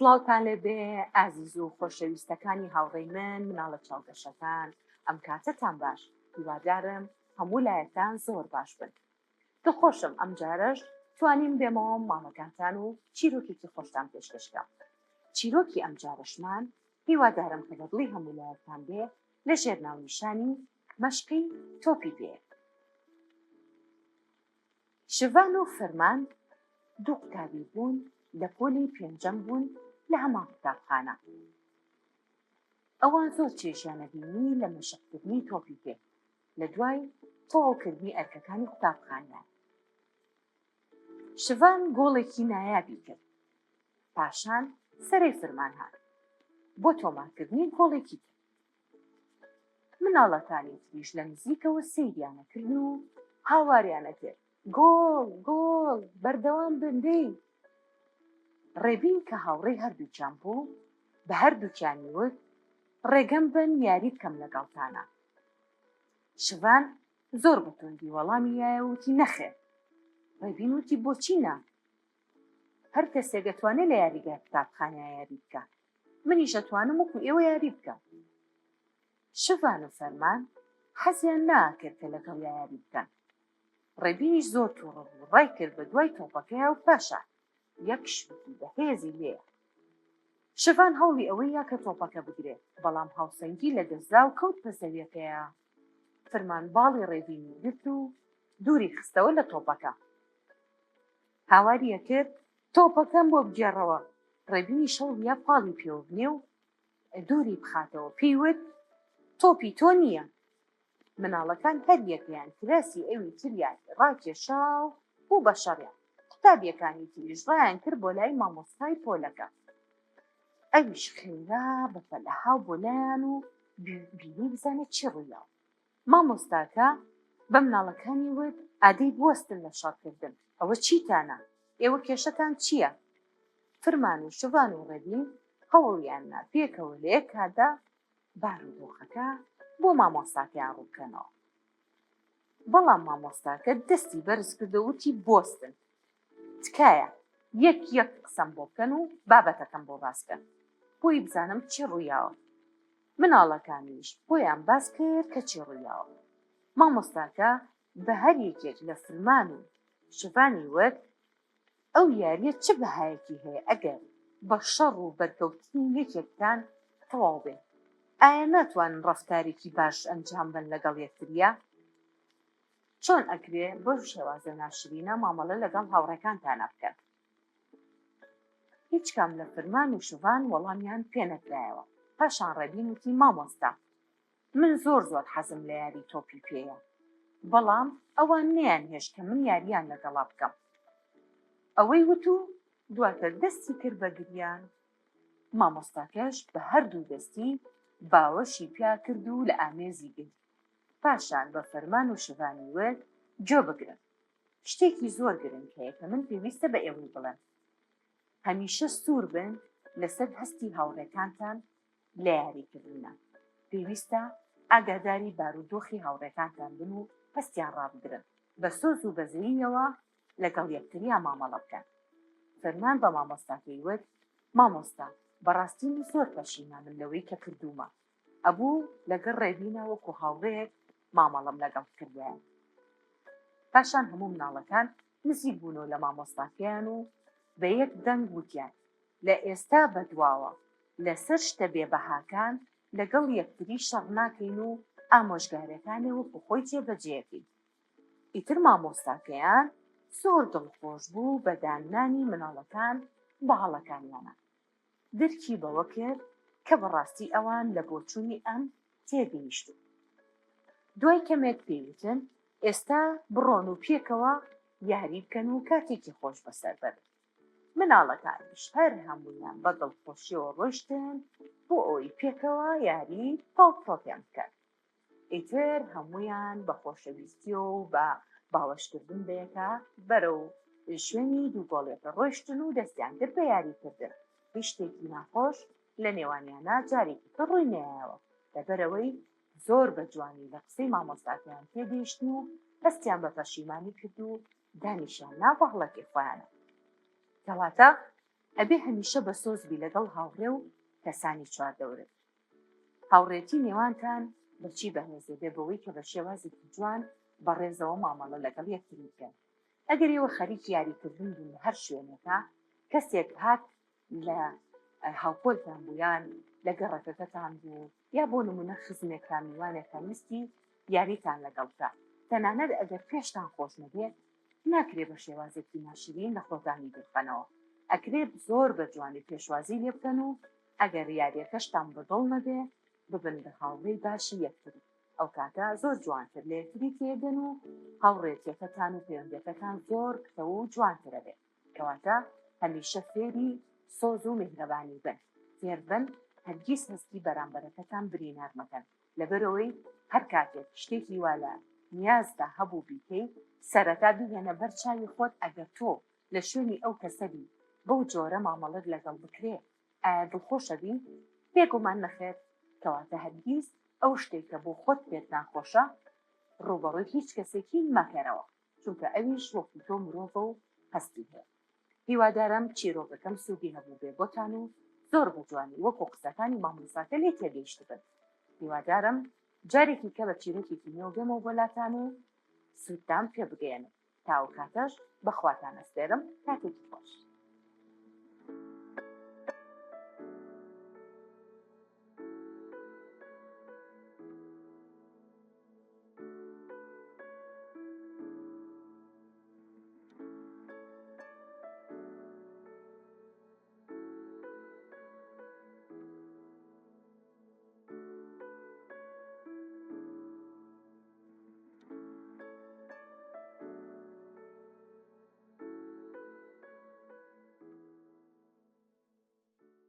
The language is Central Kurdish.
سڵاوتان لەبێ ئازیز و خۆشەویستەکانی هاوڕێی من مناڵە چاوگەشەکان ئەم کاتتان باش هیوادارم هەموو لایەتان زۆر باش بن دڵخۆشم ئەم جارەش توانین بێمەوە ماڵەکانتان و چیرۆکێکی خۆشتان پێشکەشکەم چیرۆکی ئەم جارەشمان هیوادارم کە بە دڵی هەموو لایەتان بێ لە ژێر ناونیشانی مەشقی تۆپی پێ شڤان و فەرمان دوو قوتابی بوون لە پۆلی پێنجەم بوون لە هەمان قوتابخانە ئەوان زۆر چێژیانە بینی لە مەشقکردنی تۆپی پێ لە دوای تەواوکردنی ئەرکەکانی قوتابخانەیان شڤان گۆڵێکی نایابی کرد پاشان سەرەی فەرمان هات بۆ تۆمارکردنی گۆڵێکی تر مناڵەکانی تریش لە نزیکەوە سەیریانە کردن و هاواریانە کرد گۆڵ گۆڵ بەردەوام بندەی ڕێبین کە هاوڕێی هەردووکیان بوو بە هەردووکیانی وت ڕێگەم بن یاری بکەم لەگەڵتانە شڤان زۆر بەتوندی وەڵامی یایە وتی نەخێر ڕێبین وتی بۆچی نا هەر کەسێک دەتوانێت لە یاریگای قوتابخانە یاری بکات منیش ئەتوانم وەکو ئێوە یاری بکەم شڤان و فەرمان حەزیان ناکرد کە لەگەڵ یاری بکەن ڕێبینیش زۆر تووڕە بوو ڕای کرد بە دوای تۆپەکەیە و پاشان یەک شوکی بەهێزی لێ شڤان هەوڵی ئەوەی یا کە تۆپەکە بگرێت بەڵام هاوسەنگی لە دەستدا و کەوت بە زەویەکەیە فەرمان باڵی ڕێبینی گرت و دووری خستەوە لە تۆپەکە هاواریە کرد تۆپەکەم بۆ بگێڕەوە ڕێبینی شەڵیا پاڵی پێوبنێ و دووری بخاتەوە پێیوت تۆپی تۆ نییە مناڵەکان هەر یەکیان کراسی ئەوی تریان ڕاکێشا و بوو بە شەڕیان قوتابیەکانی تریش ڕایان کرد بۆ لای مامۆستای پۆلەکە ئەویش خێرا بە فەلەحاو بۆ لایەن و بینی بزانێت چی ڕوویاوە مامۆستاکە بە مناڵەکانی وت ئادەی بوەستن لە شەڕکردن ئەوە چیتانە ئێوە کێشەتان چییە فەرمان و شڤان و ڕێبین هەوڵیاننا پێکەوە لە یەک کاتدا بارودۆخەکە بۆ مامۆستاکەیان ڕووبکەنەوە بەڵام مامۆستاکە دەستی بەرز کردە وتی بوەستن تکایە یەک قسەم بۆ بکەن و بابەتەکەم بۆ باسکەن بۆی بزانم چی ڕوویاوە مناڵەکانیش بۆیان باس کرد کە چی ڕوویاوە مامۆستاکە بە هەر یەکێک لە فەرمان و شڤانی وت ئەو یاریە چه بەهایەکی هەیە ئەگەر بە شەڕ و بەرکەوتنی یەکێکتان تەواو بێت ئایا ناتوانن ڕەفتارێکی باش ئەنجام بن لەگەڵ یەکتریە چۆن ئەکرێ بەو شێوازە ناشرینە مامەڵە لەگەڵ هاوڕێکانتانە بکەن هیچ کام لە فەرمان و شڤان وەڵامیان پێ نەکرایەوە پاشان ڕێبین وتی مامۆستا من زۆر حەزم لە یاری تۆپی پێیە بەڵام ئەوان نەیانهێشت کە من یاریان لەگەڵا بکەم ئەوەی وت و دواتر دەستی کرد بە گریان مامۆستاکەش بە هەردوو دەستی باوەشی پیا کرد و لە ئامێزی گرت پاشان بە فەرمان و شڤانی وت گوێ بگرن شتێکی زۆر گرنگ هەیە کە من پێویستە بە ئێوەی بڵێم هەمیشە سوور بن لەسەر هەستی هاوڕێکانتان لە یاریکردنە پێویستە ئاگاداری بارودۆخی هاوڕێکانتان بن و هەستیان ڕابگرن بە سۆز و بەزەییەوە لەگەڵ یەکتریان مامەڵە بکەن فەرمان بە مامۆستاکەی وت مامۆستا بەڕاستی من زۆر پەشیمانم لەوەی کە کردوومە ئەبوو لەگەڵ ڕێبینە وەکو هاوڕێک مامەڵەم لەگەڵ کردیان پاشان هەموو مناڵەکان نزیک بوونەوە لە مامۆستاکەیان و بە یەک دەنگ وتیان لە ئێستا بەدواوە لەسەر شتە بێبەهاکان لەگەڵ یەکتری شەڕ ناکەین و ئامۆژگاریەکانی وەکو خۆی جێبەجێکەین ئیتر مامۆستاکەیان زۆر دڵخۆش بوو بە دانانی مناڵەکان بە هەڵەکانیانە درکی بەوە کرد کە بەڕاستی ئەوان لە بۆچوونی ئەم تێگەیشتن دوای کەمێک پێوتن ئێستا بڕۆن و پێکەوە یاری بکەن و کاتێکی خۆش بەسەر بەرن مناڵەکانیش هەر هەموویان بە دڵخۆشیەوە ڕۆیشتن بۆ ئەوەی پێکەوە یاری تۆپیان بکەن ئیتر هەموویان بە خۆشەویستیەوە و بە باوەشکردن بەیەکە بەرەو شوێنی دوو گۆڵێکە ڕۆیشتن و دەستیان کرد بە یاریکردن هیچ شتێکی ناخۆش لە نێوانیانە جارێکی تر ڕووی نەیەوە لەبەرەوەی زۆر بە جوانی لە قسەی مامۆستاکەیان تێگەیشتن و هەستیان بە پەشیمانی کرد و دانیشیان ناو بە هەڵەکی خۆیانە کەواتە ئەبێ هەمیشە بە سۆزبی لەگەڵ هاوڕێ و کەسانی چواردەورت. هاوڕێتی نێوانتان بەچی بەهێزێ بێ بەوەی کە بە شێوازێکی جوان بەڕێزەوە مامەڵە لەگەڵ یەکتری بکەن. ئەگەر ئێوە خەریکی یاریکردن بوون لە هەر شوێنێکە، کەسێک هات لە هاوکۆلتان بوویان لە گەڕەکەکەتان بوو یا بۆ نمونە خزمێکتان میوانێکتان ویستی یاریتان لەگەڵکە، تەنانەت ئەگەر پێشتان خۆش نەبێت ناکرێ بە شێوازێکی ناشرین لە خۆتانی بخەنەوە، ئەکرێت زۆر بە جوانی پێشوازی لێ بکەن و ئەگەر یاریەکەشتان بەدڵ نەبێ ببن بە هاوڕێی باشی یەکتر. ئەو کاتە زۆر جوانتر لە یەکتری تێدەن و هاوڕێتیەکەتان و پەیوەندیەکەتان زۆر کتەوە و جوانترە بێت. کەواتە هەمیشە فێری سۆز و میهرەبانی بن، فێر بن هەرگیز هەستی بەرامبەرەکەتان برینار مەکەن، لەبەرەوەی هەر کاتێک شتێکی وا لە نیازدا هەبوو بیکەی سەرەتا بگەنە بەر چاوی خۆت ئەگەر تۆ لە شوێنی ئەو کەسەبی بەو جۆرە مامەڵەت لەگەڵ بکرێ ئایا دڵخۆشە بین؟ بێگومان نەخێر. کەواتە هەرگیز ئەو شتێک کە بۆ خۆت پێت ناخۆشە ڕوبەڕووی هیچ کەسێکی مەکەرەوە، چونکە ئەویش وەکو تۆ مرۆڤە و هەستی هەیە. هیوادارم چیرۆکەکەم سوودی هەبوو بێ بۆتان و زۆر بەجوانی وەکو قسەکانی مامۆستاکە لێ تێگەیشت بن. هیوادارم جارێکی کە بە چیرۆکێکی نێو بێمەوە بۆلاتان و سوودتان پێ بگەێنم. تا ئەو کاتەش بەخواتان ئەسپێرم، کاتێکی خۆش.